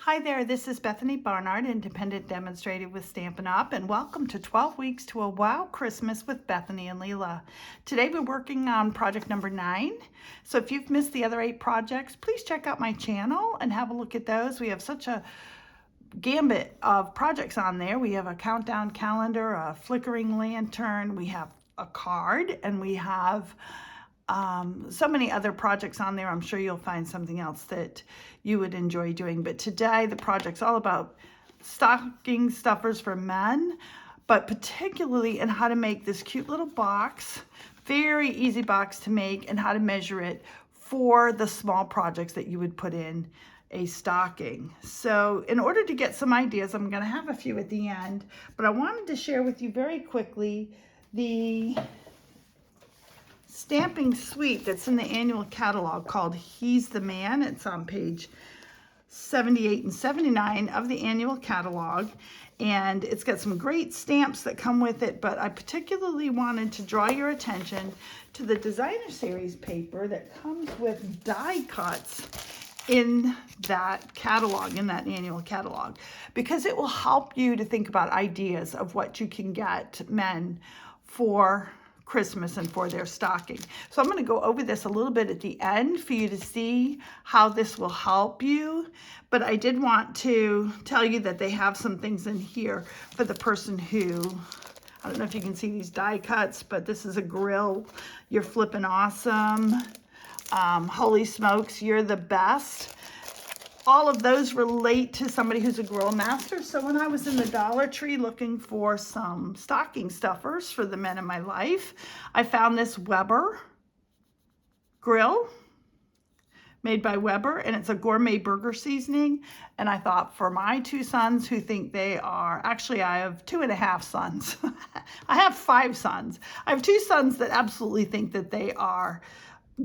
Hi there, this is Bethany Barnard, Independent Demonstrator with Stampin' Up, and welcome to 12 Weeks to a Wow Christmas with Bethany and Lela. Today we're working on project number 9, so if you've missed the other 8 projects, please check out my channel and have a look at those. We have such a gambit of projects on there. We have a countdown calendar, a flickering lantern, we have a card, and we have so many other projects on there. I'm sure you'll find something else that you would enjoy doing. But today the project's all about stocking stuffers for men, but particularly in how to make this cute little box, very easy box to make, and how to measure it for the small projects that you would put in a stocking. So in order to get some ideas, I'm going to have a few at the end, but I wanted to share with you very quickly the stamping suite that's in the annual catalog called He's the Man. It's on page 78 and 79 of the annual catalog, and it's got some great stamps that come with it, but I particularly wanted to draw your attention to the designer series paper that comes with die cuts in that catalog, in that annual catalog, because it will help you to think about ideas of what you can get men for Christmas and for their stocking. So I'm going to go over this a little bit at the end for you to see how this will help you. But I did want to tell you that they have some things in here for the person who, I don't know if you can see these die cuts, but this is a grill. You're flipping awesome. Holy smokes, you're the best. All of those relate to somebody who's a grill master. So when I was in the Dollar Tree looking for some stocking stuffers for the men in my life, I found this Weber grill made by Weber, and it's a gourmet burger seasoning. And I thought, for my 2 sons who think they are, actually I have 2.5 sons. I have 5 sons. I have 2 sons that absolutely think that they are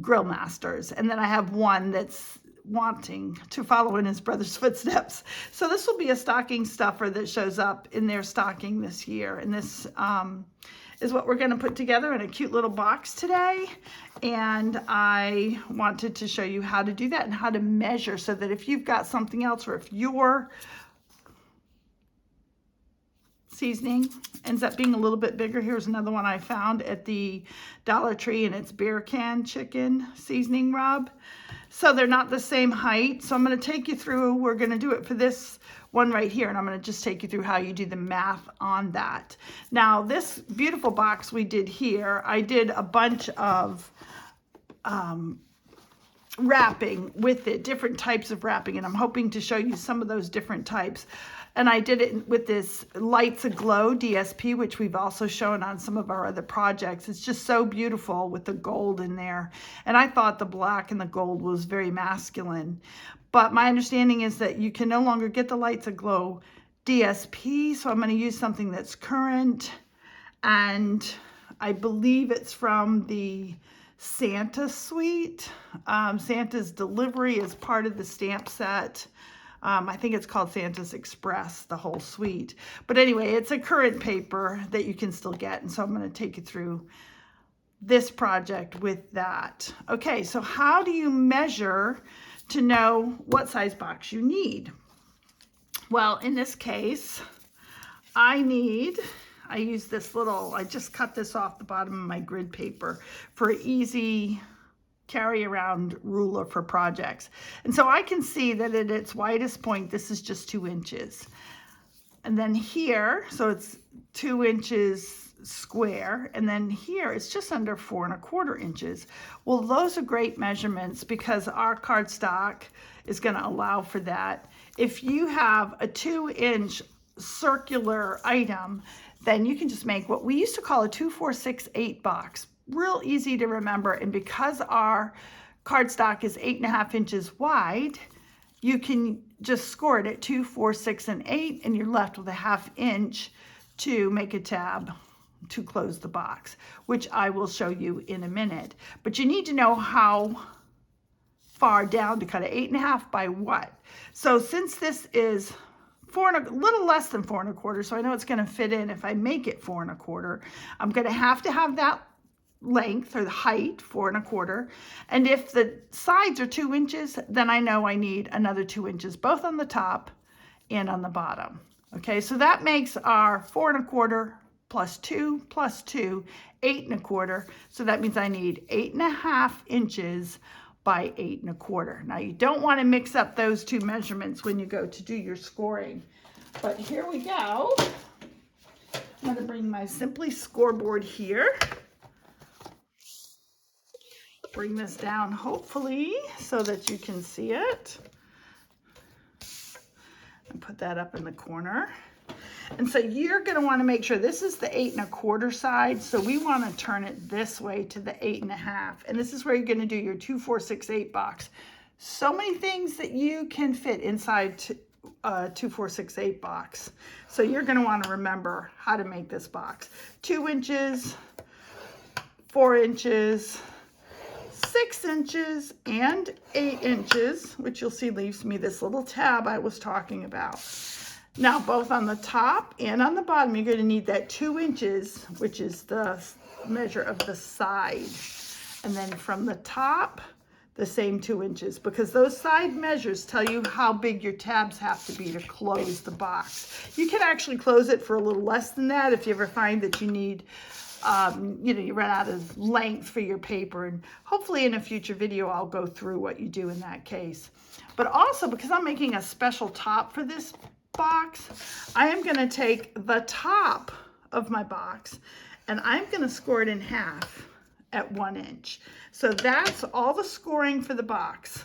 grill masters. And then I have one that's wanting to follow in his brother's footsteps. So this will be a stocking stuffer that shows up in their stocking this year. And this is what we're going to put together in a cute little box today. And I wanted to show you how to do that and how to measure, so that if you've got something else, or if your seasoning ends up being a little bit bigger. Here's another one I found at the Dollar Tree, and it's beer can chicken seasoning rub. So they're not the same height. So I'm going to take you through, we're going to do it for this one right here, and I'm going to just take you through how you do the math on that. Now, this beautiful box we did here, I did a bunch of wrapping with it, different types of wrapping, and I'm hoping to show you some of those different types. And I did it with this Lights Aglow DSP, which we've also shown on some of our other projects. It's just so beautiful with the gold in there. And I thought the black and the gold was very masculine. But my understanding is that you can no longer get the Lights Aglow DSP, so I'm going to use something that's current. And I believe it's from the Santa suite. Santa's delivery is part of the stamp set. I think it's called Santa's Express, the whole suite. But anyway, it's a current paper that you can still get. And so I'm going to take you through this project with that. Okay, so how do you measure to know what size box you need? Well, in this case, I use this little, I just cut this off the bottom of my grid paper for easy carry around ruler for projects. And so I can see that at its widest point, this is just 2 inches. And then here, so it's 2 inches square. And then here, it's just under 4¼ inches. Well, those are great measurements because our cardstock is going to allow for that. If you have a 2-inch circular item, then you can just make what we used to call a 2, 4, 6, 8 box. Real easy to remember, and because our cardstock is 8.5 inches wide, you can just score it at 2, 4, 6, and 8, and you're left with a 1/2 inch to make a tab to close the box, which I will show you in a minute. But you need to know how far down to cut it. 8.5 by what? So since this is a little less than 4¼ so I know it's going to fit in if I make it 4¼ I'm going to have that length or the height, 4 1/4. And if the sides are 2 inches, then I know I need another 2 inches, both on the top and on the bottom. Okay, so that makes our 4 1/4 plus 2 plus 2, 8 1/4. So that means I need 8.5 inches by 8 1/4. Now you don't want to mix up those two measurements when you go to do your scoring. But here we go. I'm going to bring my Simply scoreboard here. Bring this down hopefully so that you can see it. And put that up in the corner. And so you're going to want to make sure this is the 8 1/4 side. So we want to turn it this way to the 8.5. And this is where you're going to do your 2, 4, 6, 8 box. So many things that you can fit inside 2, 4, 6, 8 box. So you're going to want to remember how to make this box. 2 inches, 4 inches, 6 inches, and 8 inches, which you'll see leaves me this little tab I was talking about. Now, both on the top and on the bottom, you're going to need that 2 inches, which is the measure of the side. And then from the top, the same 2 inches, because those side measures tell you how big your tabs have to be to close the box. You can actually close it for a little less than that if you ever find that you need, you run out of length for your paper. And hopefully in a future video, I'll go through what you do in that case. But also, because I'm making a special top for this box, I am going to take the top of my box and I'm going to score it in half at 1 inch. So that's all the scoring for the box.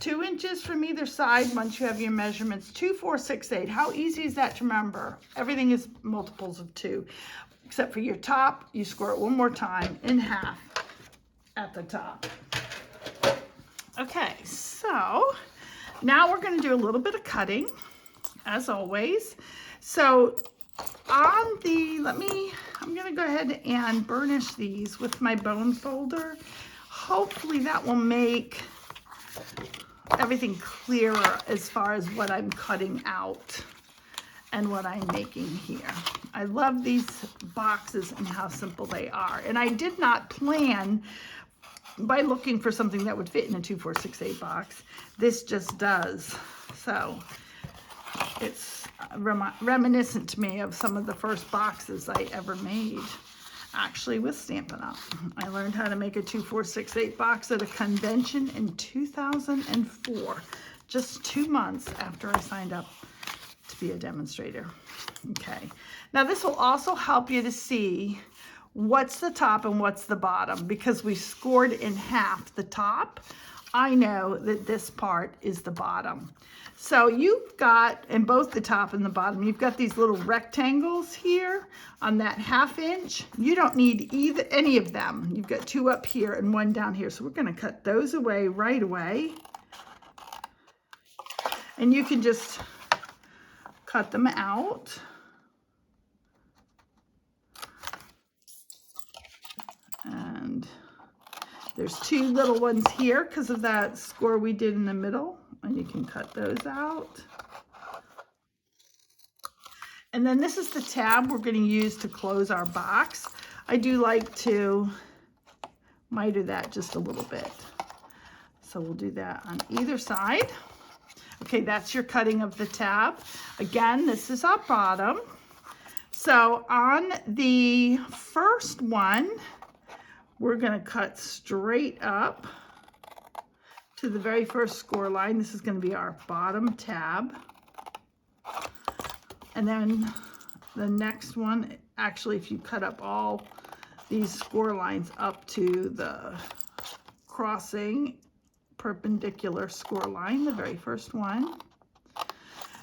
2 inches from either side once you have your measurements. 2, 4, 6, 8. How easy is that to remember? Everything is multiples of 2. Except for your top, you score it one more time in half at the top. Okay, so now we're going to do a little bit of cutting, as always. So on the, I'm going to go ahead and burnish these with my bone folder. Hopefully that will make everything clearer as far as what I'm cutting out and what I'm making here. I love these boxes and how simple they are. And I did not plan by looking for something that would fit in a 2, 4, 6, 8 box. This just does. So it's reminiscent to me of some of the first boxes I ever made, actually with Stampin' Up. I learned how to make a 2, 4, 6, 8 box at a convention in 2004, just 2 months after I signed up to be a demonstrator. Okay, now this will also help you to see what's the top and what's the bottom, because we scored in half the top. I know that this part is the bottom. So you've got, in both the top and the bottom, you've got these little rectangles here on that 1/2 inch. You don't need any of them. You've got 2 up here and 1 down here. So we're going to cut those away right away. And you can just cut them out. And there's 2 little ones here because of that score we did in the middle, and you can cut those out. And then this is the tab we're going to use to close our box. I do like to miter that just a little bit. So we'll do that on either side. Okay, that's your cutting of the tab. Again, this is our bottom. So on the first one, we're going to cut straight up to the very first score line. This is going to be our bottom tab. And then the next one, actually, if you cut up all these score lines up to the crossing perpendicular score line, the very first one,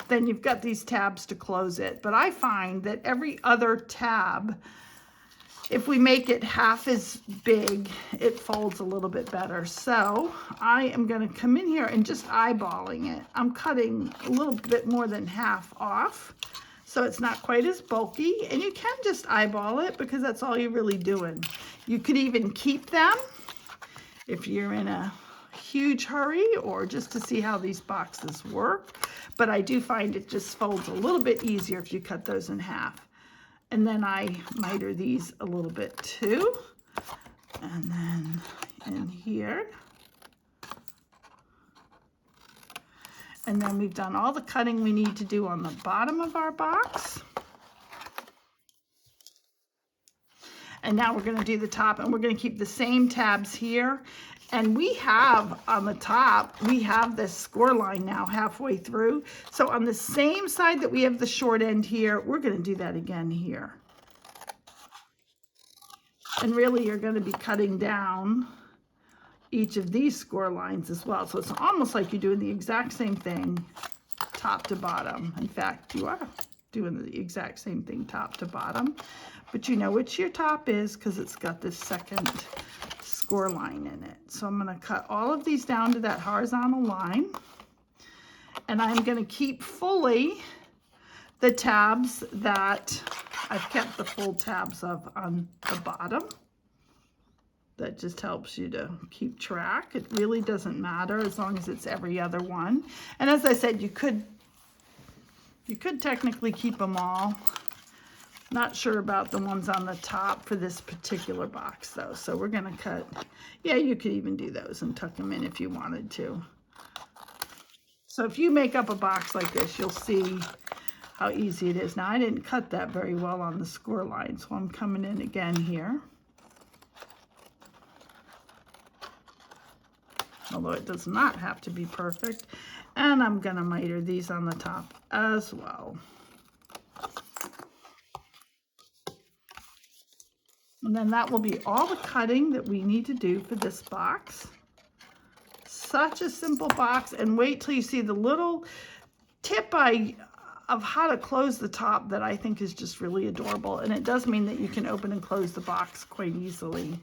then you've got these tabs to close it. But I find that every other tab, if we make it half as big, it folds a little bit better. So I am going to come in here and just eyeballing it. I'm cutting a little bit more than half off, so it's not quite as bulky. And you can just eyeball it because that's all you're really doing. You could even keep them if you're in a huge hurry or just to see how these boxes work. But I do find it just folds a little bit easier if you cut those in half. And then I miter these a little bit too. And then in here. And then we've done all the cutting we need to do on the bottom of our box. And now we're going to do the top, and we're going to keep the same tabs here. And we have on the top, we have this score line now halfway through. So on the same side that we have the short end here, we're going to do that again here. And really you're going to be cutting down each of these score lines as well. So it's almost like you're doing the exact same thing top to bottom. In fact, you are doing the exact same thing top to bottom, but you know which your top is because it's got this second score line in it. So I'm going to cut all of these down to that horizontal line, and I'm going to keep fully the tabs that I've kept the full tabs of on the bottom. That just helps you to keep track. It really doesn't matter as long as it's every other one. And as I said, you could technically keep them all. Not sure about the ones on the top for this particular box though. So we're gonna cut, yeah, you could even do those and tuck them in if you wanted to. So if you make up a box like this, you'll see how easy it is. Now I didn't cut that very well on the score line, so I'm coming in again here. Although it does not have to be perfect. And I'm gonna miter these on the top as well. And then that will be all the cutting that we need to do for this box. Such a simple box, and wait till you see the little tip of how to close the top that I think is just really adorable. And it does mean that you can open and close the box quite easily.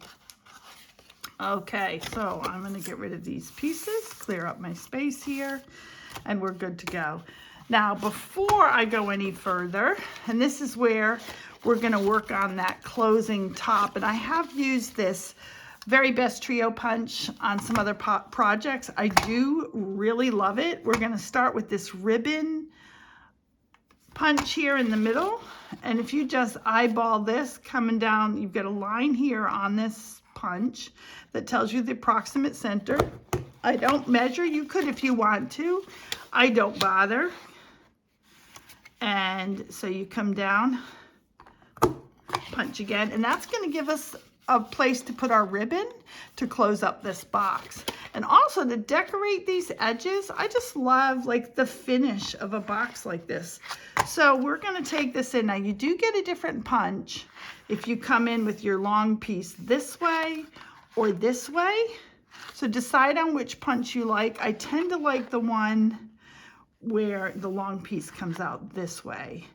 Okay, so I'm going to get rid of these pieces, clear up my space here, and we're good to go. Now, before I go any further, and this is where we're going to work on that closing top, and I have used this Very Best Trio punch on some other projects. I do really love it. We're going to start with this ribbon punch here in the middle, and if you just eyeball this coming down, you've got a line here on this punch that tells you the approximate center. I don't measure. You could if you want to. I don't bother. And so you come down, punch again, and that's going to give us a place to put our ribbon to close up this box. And also to decorate these edges, I just love like the finish of a box like this. So we're going to take this in. Now you do get a different punch if you come in with your long piece this way or this way. So decide on which punch you like. I tend to like the one where the long piece comes out this way.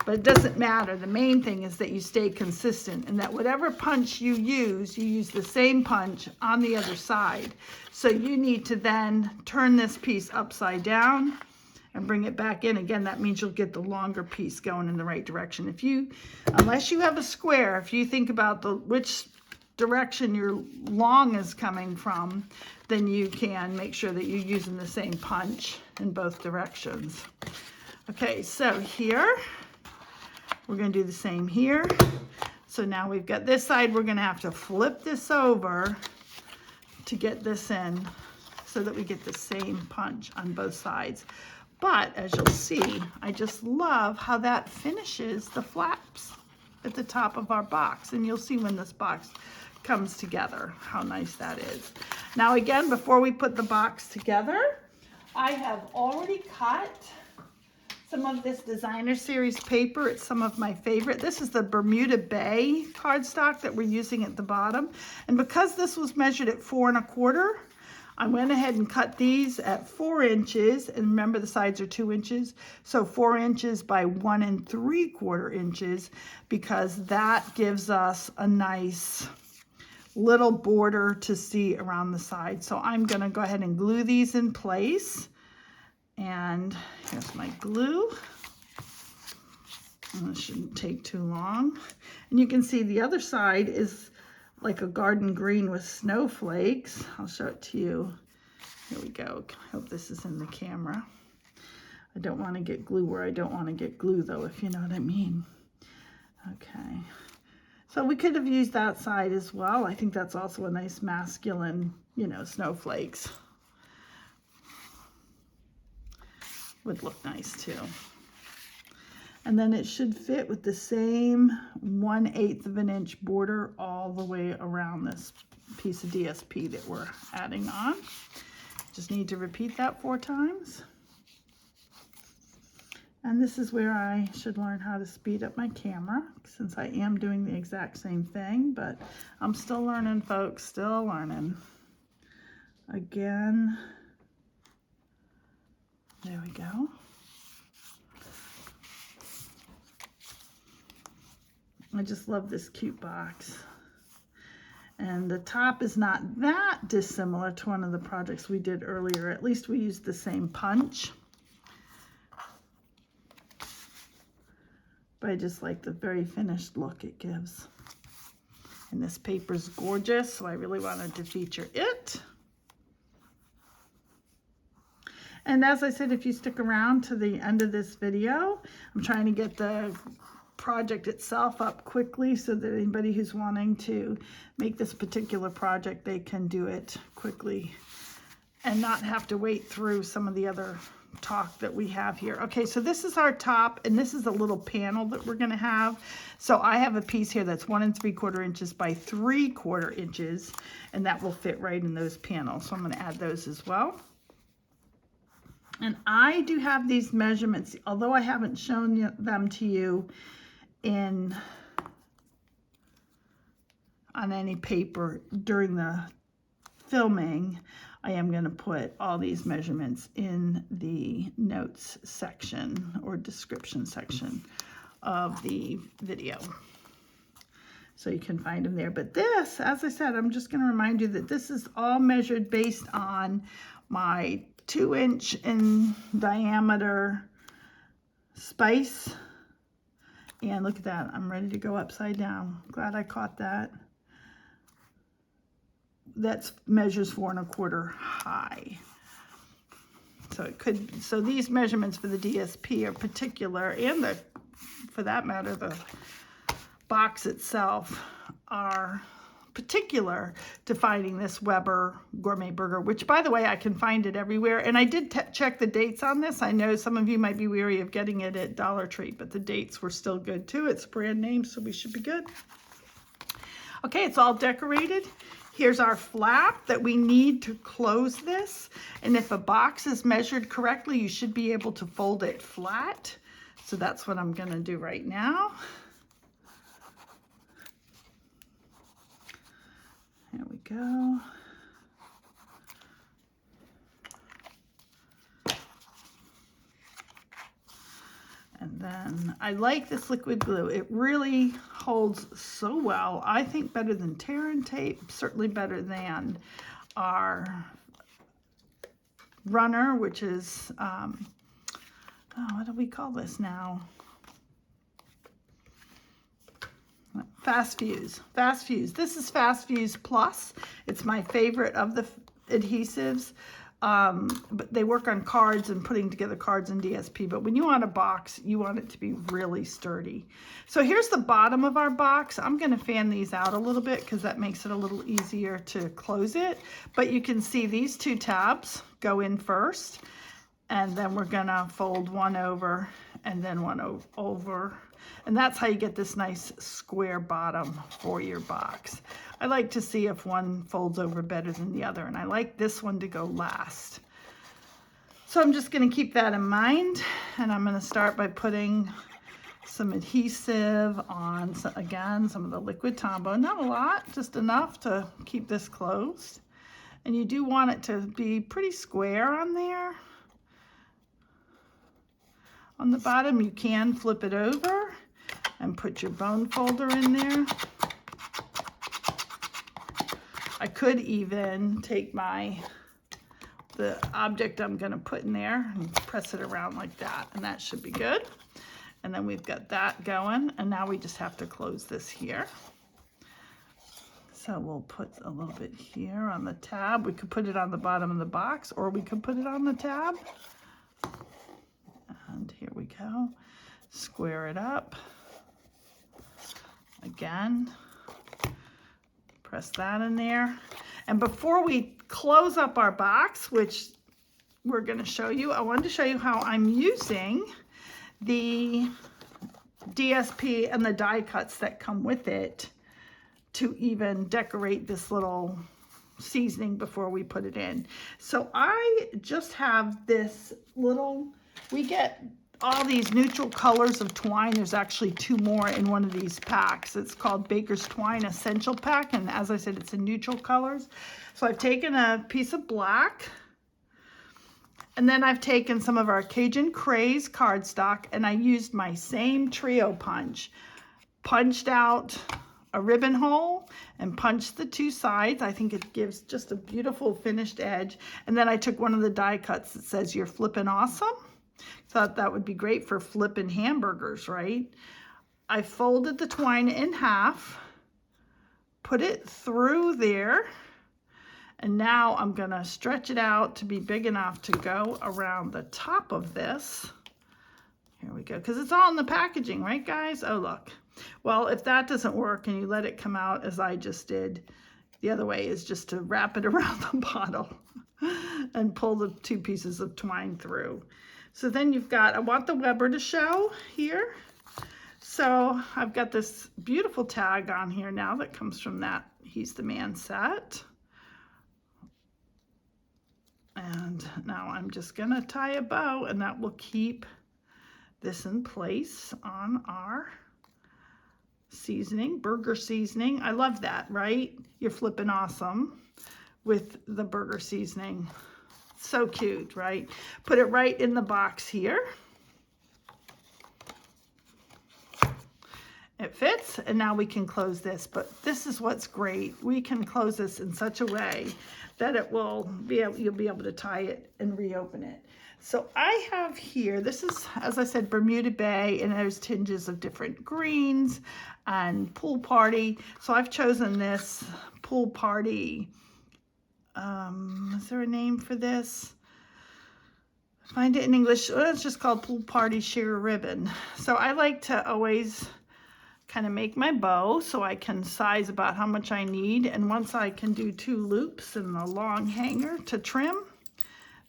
But it doesn't matter. The main thing is that you stay consistent and that whatever punch you use the same punch on the other side. So you need to then turn this piece upside down and bring it back in. Again, that means you'll get the longer piece going in the right direction. Unless you have a square, if you think about which direction your long is coming from, then you can make sure that you're using the same punch in both directions. Okay, so here, we're going to do the same here. So now we've got this side, we're going to have to flip this over to get this in so that we get the same punch on both sides. But as you'll see, I just love how that finishes the flaps at the top of our box. And you'll see when this box comes together how nice that is. Now again, before we put the box together, I have already cut some of this designer series paper. It's some of my favorite. This is the Bermuda Bay cardstock that we're using at the bottom. And because this was measured at 4 1/4, I went ahead and cut these at 4 inches. And remember the sides are 2 inches. So 4 inches by 1 3/4 inches, because that gives us a nice little border to see around the side. So I'm gonna go ahead and glue these in place. And here's my glue. And this shouldn't take too long. And you can see the other side is like a garden green with snowflakes. I'll show it to you. Here we go. I hope this is in the camera. I don't want to get glue where I don't want to get glue though, if you know what I mean. Okay. So we could have used that side as well. I think that's also a nice masculine, you know, snowflakes. Would look nice too. And then it should fit with the same 1/8 of an inch border all the way around this piece of DSP that we're adding on. Just need to repeat that 4 times. And this is where I should learn how to speed up my camera, since I am doing the exact same thing, but I'm still learning, folks, still learning. Again, there we go. I just love this cute box. And the top is not that dissimilar to one of the projects we did earlier. At least we used the same punch. But I just like the very finished look it gives. And this paper's gorgeous, so I really wanted to feature it. And as I said, if you stick around to the end of this video, I'm trying to get the project itself up quickly so that anybody who's wanting to make this particular project, they can do it quickly and not have to wait through some of the other talk that we have here. Okay, so this is our top, and this is a little panel that we're going to have. So I have a piece here that's 1 3/4 inches by 3/4 inches, and that will fit right in those panels. So I'm going to add those as well. And I do have these measurements, although I haven't shown them to you on any paper during the filming. I am going to put all these measurements in the notes section or description section of the video, so you can find them there. But this, as I said, I'm just going to remind you that this is all measured based on my 2-inch in diameter spice. And look at that, I'm ready to go upside down. Glad I caught that. That measures 4 1/4 high. So these measurements for the DSP are particular, and for that matter, the box itself are particular to finding this Weber gourmet burger, which, by the way, I can find it everywhere. And I did check the dates on this. I know some of you might be weary of getting it at Dollar Tree, but the dates were still good too. It's brand name, so we should be good. Okay, it's all decorated. Here's our flap that we need to close this. And if a box is measured correctly, you should be able to fold it flat. So that's what I'm going to do right now. There we go. And then I like this liquid glue. It really holds so well. I think better than tear and tape, certainly better than our runner, which is, what do we call this now? Fast Fuse. Fast Fuse. This is Fast Fuse Plus. It's my favorite of the adhesives. But they work on cards and putting together cards in DSP. But when you want a box, you want it to be really sturdy. So here's the bottom of our box. I'm going to fan these out a little bit because that makes it a little easier to close it. But you can see these 2 tabs go in first. And then we're going to fold one over and then one over. And that's how you get this nice square bottom for your box. I like to see if one folds over better than the other, and I like this one to go last. So I'm just going to keep that in mind, and I'm going to start by putting some adhesive on, again, some of the liquid Tombow. Not a lot, just enough to keep this closed. And you do want it to be pretty square on there. On the bottom, you can flip it over and put your bone folder in there. I could even take the object I'm going to put in there and press it around like that, and that should be good. And then we've got that going, and now we just have to close this here. So we'll put a little bit here on the tab. We could put it on the bottom of the box, or we could put it on the tab. And here we go. Square it up Again, press that in there. And before we close up our box, which we're going to show you, I wanted to show you how I'm using the DSP and the die cuts that come with it to even decorate this little seasoning before we put it in. So I just have this little, we get all these neutral colors of twine. There's actually 2 more in one of these packs. It's called Baker's Twine Essential Pack, and as I said, it's in neutral colors. So I've taken a piece of black, and then I've taken some of our Cajun Craze cardstock, and I used my same trio punch. Punched out a ribbon hole and punched the 2 sides. I think it gives just a beautiful finished edge. And then I took one of the die cuts that says "You're flippin' awesome." Thought that would be great for flipping hamburgers, right? I folded the twine in half, put it through there, and now I'm gonna stretch it out to be big enough to go around the top of this. Here we go, because it's all in the packaging, right guys? Oh, look. Well, if that doesn't work and you let it come out as I just did, the other way is just to wrap it around the bottle and pull the 2 pieces of twine through. So then you've got, I want the Weber to show here. So I've got this beautiful tag on here now that comes from that He's the Man set. And now I'm just gonna tie a bow, and that will keep this in place on our seasoning, burger seasoning. I love that, right? You're flipping awesome with the burger seasoning. So cute, right? Put it right in the box here. It fits, and now we can close this. But this is what's great. We can close this in such a way that it will be able, you'll be able to tie it and reopen it. So I have here, this is, as I said, Bermuda Bay, and there's tinges of different greens and pool party. So I've chosen this pool party. Is there a name for this? Find it in English. It's just called Pool Party Sheer Ribbon. So I like to always kind of make my bow so I can size about how much I need. And once I can do 2 loops and a long hanger to trim,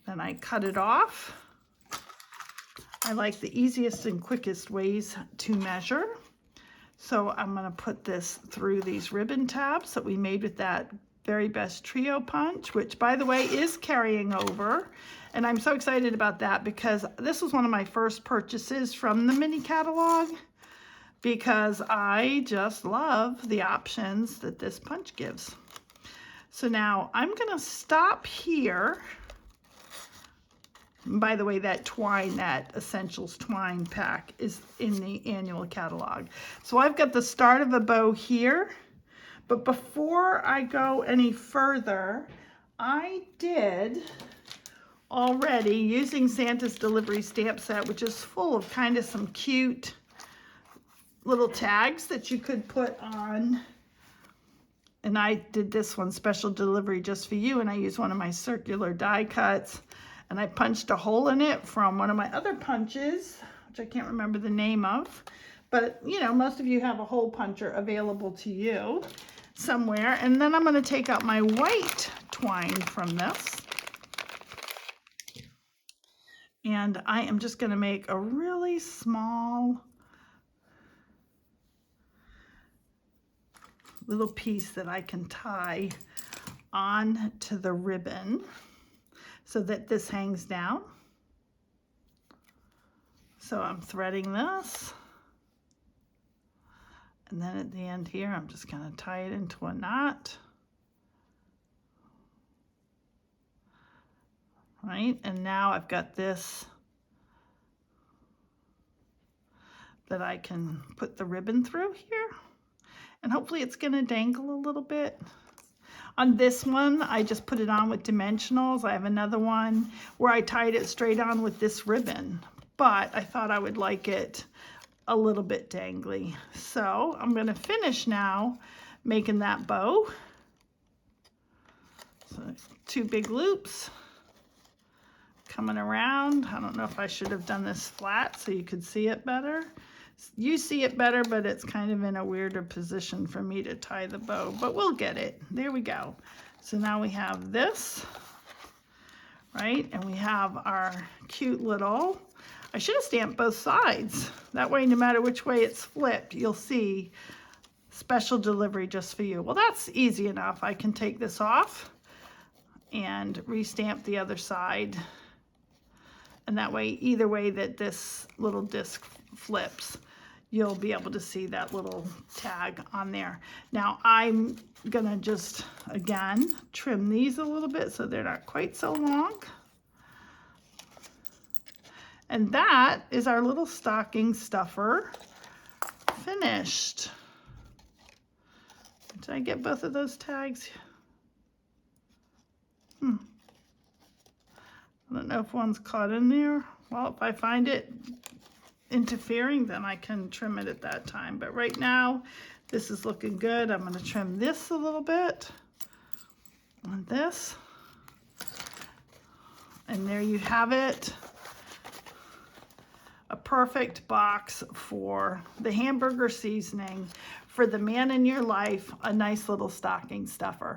then I cut it off. I like the easiest and quickest ways to measure. So I'm going to put this through these ribbon tabs that we made with that Very Best Trio Punch, which by the way is carrying over. And I'm so excited about that because this was one of my first purchases from the mini catalog, because I just love the options that this punch gives. So now I'm gonna stop here. And by the way, that twine, that Essentials twine pack is in the annual catalog. So I've got the start of a bow here. But before I go any further, I did already, using Santa's Delivery Stamp Set, which is full of kind of some cute little tags that you could put on. And I did this one, special delivery just for you, and I used one of my circular die cuts, and I punched a hole in it from one of my other punches, which I can't remember the name of. But, you know, most of you have a hole puncher available to you somewhere. And then I'm going to take out my white twine from this. And I am just going to make a really small little piece that I can tie on to the ribbon so that this hangs down. So I'm threading this. And then at the end here, I'm just going to tie it into a knot. Right, and now I've got this that I can put the ribbon through here. And hopefully it's going to dangle a little bit. On this one, I just put it on with dimensionals. I have another one where I tied it straight on with this ribbon. But I thought I would like it a little bit dangly. So I'm going to finish now making that bow. So 2 big loops coming around. I don't know if I should have done this flat so you could see it better. You see it better, but it's kind of in a weirder position for me to tie the bow, but we'll get it. There we go. So now we have this, right? And we have our cute little, I should have stamped both sides. That way, no matter which way it's flipped, you'll see special delivery just for you. Well, that's easy enough. I can take this off and restamp the other side. And that way, either way that this little disc flips, you'll be able to see that little tag on there. Now I'm gonna just, again, trim these a little bit so they're not quite so long. And that is our little stocking stuffer finished. Did I get both of those tags? I don't know if one's caught in there. Well, if I find it interfering, then I can trim it at that time. But right now, this is looking good. I'm going to trim this a little bit on this. And there you have it. A perfect box for the hamburger seasoning for the man in your life, a nice little stocking stuffer.